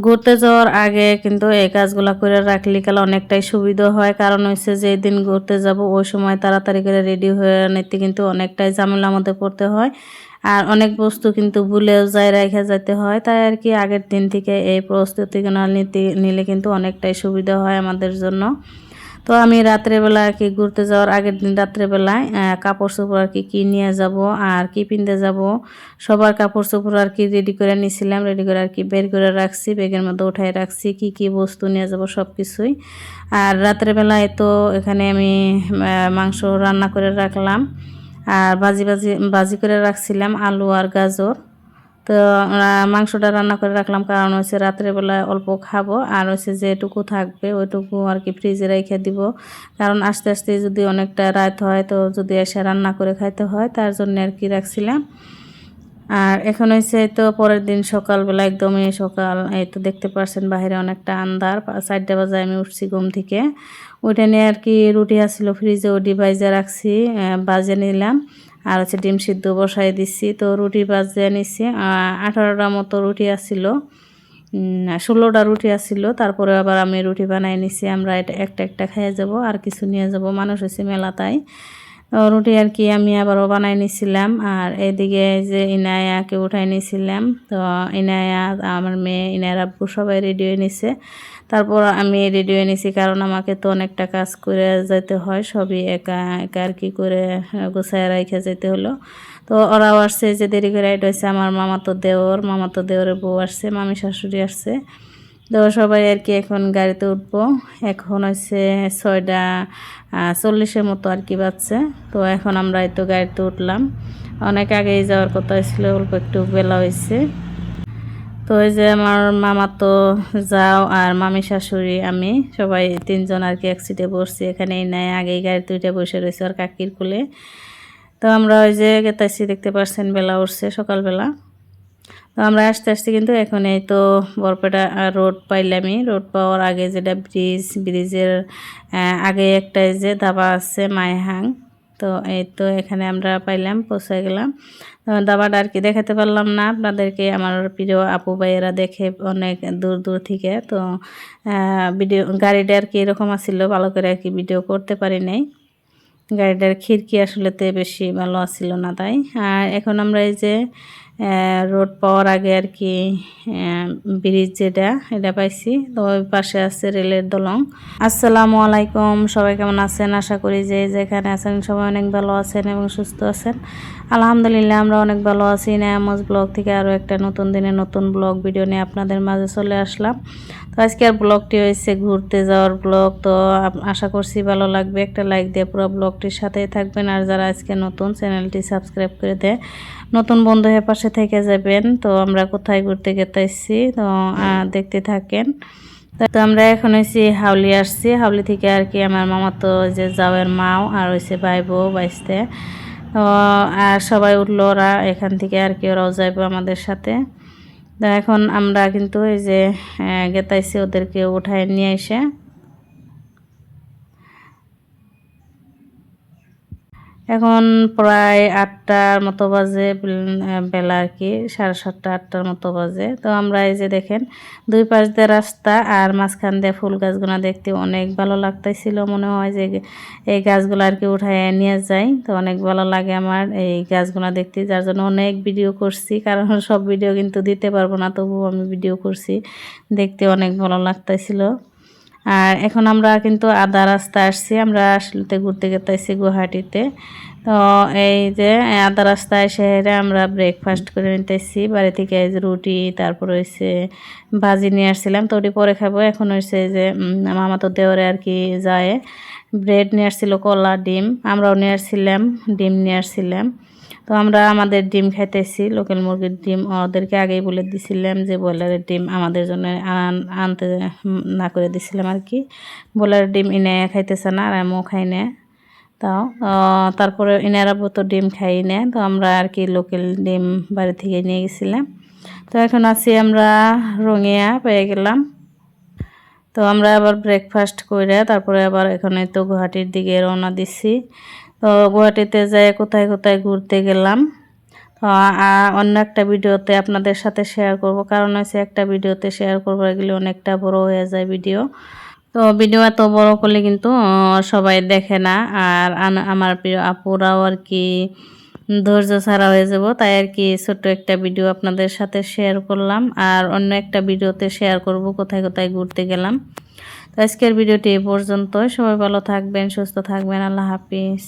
ঘুরতে যাওয়ার আগে কিন্তু এই কাজগুলা করে রাখলে কাল অনেকটাই সুবিধা হয়। কারণ হচ্ছে যে দিন ঘুরতে যাব ওই সময় তাড়াতাড়ি করে রেডি হয়ে নিতে কিন্তু অনেকটাই ঝামেলার মধ্যে পড়তে হয়। আর অনেক বস্তু কিন্তু ভুলেও যায় রেখে যেতে হয়। তাই আর কি আগের দিন থেকে এই প্রস্তুতিগুলো নিলে কিন্তু অনেকটাই সুবিধা হয় আমাদের জন্য। তো আমি রাত্রেবেলা আর কি ঘুরতে যাওয়ার আগের দিন রাত্রেবেলায় কাপড় চোপড় আর কি নিয়ে যাব আর কি পিনতে যাব সবার কাপড় চোপড় আর কি রেডি করে নিয়েছিলাম। রেডি করে আর কি বের করে রাখছি, ব্যাগের মধ্যে উঠাই রাখছি কি বস্তু নিয়ে যাব সব কিছুই। আর রাত্রেবেলায় তো এখানে আমি মাংস রান্না করে রাখলাম আর ভাজি করে রাখছিলাম আলু আর গাজর। তো মাংসটা রান্না করে রাখলাম, কারণ হচ্ছে রাত্রেবেলায় অল্প খাবো আর হচ্ছে যেটুকু থাকবে ওইটুকু আর কি ফ্রিজে রেখে দিব। কারণ আস্তে আস্তে যদি অনেকটা রাত হয় তো যদি এসে রান্না করে খাইতে হয়, তার জন্য আর কি রাখছিলাম। আর এখন হচ্ছে তো পরের দিন সকালবেলা একদমই সকাল, এই তো দেখতে পাচ্ছেন বাইরে অনেকটা আন্ধার, 4টা বাজে আমি উঠছি ঘুম থেকে। ওইটা নিয়ে আর কি রুটি আসছিল ফ্রিজে, ওটি বাইজে রাখছি, বাজে নিলাম। আর হচ্ছে ডিম সিদ্ধ বসাই দিচ্ছি। তো রুটি বাজে নিচ্ছি, 18টা মতো রুটি আসছিল, 16টা রুটি আসছিল। তারপরে আবার আমি রুটি বানাই নিছি, আমরা এটা একটা একটা খেয়ে যাব আর কিছু নিয়ে যাব, মানুষ হয়েছে মেলা তাই। রুটি আর কি আমি আবারও বানাই নিছিলাম। আর এদিকে যে ইনায়াকে উঠাই নিছিলাম। তো ইনায়া, আমার মেয়ে, ইনায়ার আব্বু সবাই রেডি হয়ে নিছে। তারপর আমি রেডি হয়ে নিছি, কারণ আমাকে তো অনেকটা কাজ করে যেতে হয়, সবই একা একা আর কি করে গোছায় রেখে যেতে হলো। তো ওরাও আসছে, যে দেরি করে এটা হচ্ছে আমার মামাতো দেওরের বউ আসছে, মামি শাশুড়ি আসছে। তো সবাই আর কি এখন গাড়িতে উঠবো। এখন হচ্ছে 6:40 মতো আর কি বাজছে। তো এখন আমরা এই তো গাড়িতে উঠলাম, অনেক আগেই যাওয়ার কথা ছিল, অল্প একটু বেলা হয়েছে। তো এই যে আমার মামাতো যাও আর মামি শাশুড়ি আমি সবাই 3জন আর কি এক সিটে বসছি। এখানেই নাই, আগেই গাড়িতে উঠে বসে রয়েছে আর কাকির কুলে। তো আমরা ওই যে গেতাইছি, দেখতে পাচ্ছেন বেলা উঠছে সকালবেলা। তো আমরা আস্তে আস্তে কিন্তু এখন এই তো বরপেটা রোড পাইলামই। রোড পাওয়ার আগে যেটা ব্রিজের আগে একটা যে ধাবা আছে মাইহাং, তো এই তো এখানে আমরা পাইলাম, পৌঁছে গেলাম। দাবাটা আর কি দেখাতে পারলাম না আপনাদেরকে, আমার প্রিয় আপু ভাইয়েরা দেখে অনেক দূর দূর থেকে। তো ভিডিও গাড়িটা আর কি এরকম আসছিল, ভালো করে আর কি ভিডিও করতে পারি নাই। গাড়িটার খিড়কি আসলেতে বেশি ভালো আসছিল না তাই। আর এখন আমরা এই যে রোড পাওয়ার আগে আর কি ব্রিজ যেটা এটা পাইছি। তো ওই পাশে আছে রেলের দলং। আসসালামু আলাইকুম, সবাই কেমন আছেন? আশা করি যে যেখানে আছেন সবাই অনেক ভালো আছেন এবং সুস্থ আছেন। আলহামদুলিল্লাহ আমরা অনেক ভালো আছি। নায়ামজ ব্লগ থেকে আরও একটা নতুন দিনে নতুন ব্লগ ভিডিও নিয়ে আপনাদের মাঝে চলে আসলাম। তো আজকের ব্লগটি হয়েছে ঘুরতে যাওয়ার ব্লগ। তো আশা করছি ভালো লাগবে, একটা লাইক দিয়ে পুরো ব্লগটির সাথেই থাকবেন। আর যারা আজকে নতুন, চ্যানেলটি সাবস্ক্রাইব করে দেয় নতুন বন্ধু হয়ে পাশে থেকে যাবেন। তো আমরা কোথায় ঘুরতে গেতেছি তো দেখতে থাকেন। তো আমরা এখন হয়েছি হাউলি আসছি, হাউলি থেকে আর কি আমার মামা তো যে জাওয়ের মাও আর হয়েছে ভাই বউ বাইসতে। তো আর সবাই উঠলো, ওরা এখান থেকে আর কি ওরাও যাইবো আমাদের সাথে। তো এখন আমরা কিন্তু এই যে গেতাইছি, ওদেরকে উঠায় নিয়ে এসে এখন প্রায় 8টার মতো বাজে, বেলা আর কি 7:30 8টার মতো বাজে। তো আমরা এই যে দেখেন 2 পাশ দিয়ে রাস্তা আর মাঝখান দিয়ে ফুল গাছগুলো দেখতে অনেক ভালো লাগতেছিল, মনে হয় যে এই গাছগুলো আর কি উঠায় নিয়ে যাই। তো অনেক ভালো লাগে আমার এই গাছগুলো দেখতে, যার জন্য অনেক ভিডিও করছি, কারণ সব ভিডিও কিন্তু দিতে পারবো না, তবুও আমি ভিডিও করছি, দেখতে অনেক ভালো লাগতেছিল। আর এখন আমরা কিন্তু আধা রাস্তা আসছি, আমরা আসলে ঘুরতে গেতেছি গুয়াহাটিতে। তো এই যে আধা রাস্তায় এসে আমরা ব্রেকফাস্ট করে নিতেছি বাড়ি থেকে। এই যে রুটি, তারপর হয়েছে ভাজি নিয়ে আসছিলাম, তো ওটি পরে খাবো। এখন হয়েছে যে মামা তো দেওরে আর কি যায় ব্রেড নিয়ে আসছিল, কলা, ডিম, আমরাও নিয়ে আসছিলাম, ডিম নিয়ে আসছিলাম। তো আমরা আমাদের ডিম খাইতেছি, লোকাল মুরগির ডিম। ওদেরকে আগেই বলে দিছিলাম যে ব্রয়লারের ডিম আমাদের জন্য আনতে না করে দিছিলাম আর কি। ব্রয়লারের ডিম ইনে খাইতেছে না আর আমিও খাই না। তাও তারপরে ইনারা তো ডিম খাই না, তো আমরা আর কি লোকাল ডিম বাড়ি থেকে নিয়ে গেছিলাম। তো এখন আছি আমরা রঙিয়া পেয়ে গেলাম। তো আমরা আবার ব্রেকফাস্ট করে তারপরে আবার এখানে তো গুয়াহাটির দিকে রওনা দিছি। তো গুয়াহাটিতে যাই কোথায় কোথায় ঘুরতে গেলাম। তো অন্য একটা ভিডিওতে আপনাদের সাথে শেয়ার করব, কারণ হচ্ছে একটা ভিডিওতে শেয়ার করবো এগুলি অনেকটা বড় হয়ে যায় ভিডিও। তো ভিডিও এত বড় করলে কিন্তু সবাই দেখে না, আর আমার প্রিয় আপুরাও আর কি ধৈর্য ছাড়া হয়ে যাব, তাই আর কি ছোট্ট একটা ভিডিও আপনাদের সাথে শেয়ার করলাম। আর অন্য একটা ভিডিওতে শেয়ার করব কোথায় কোথায় ঘুরতে গেলাম। তো আজকের ভিডিওটি এই পর্যন্ত। সবাই ভালো থাকবেন, সুস্থ থাকবেন। আল্লাহ হাফিজ।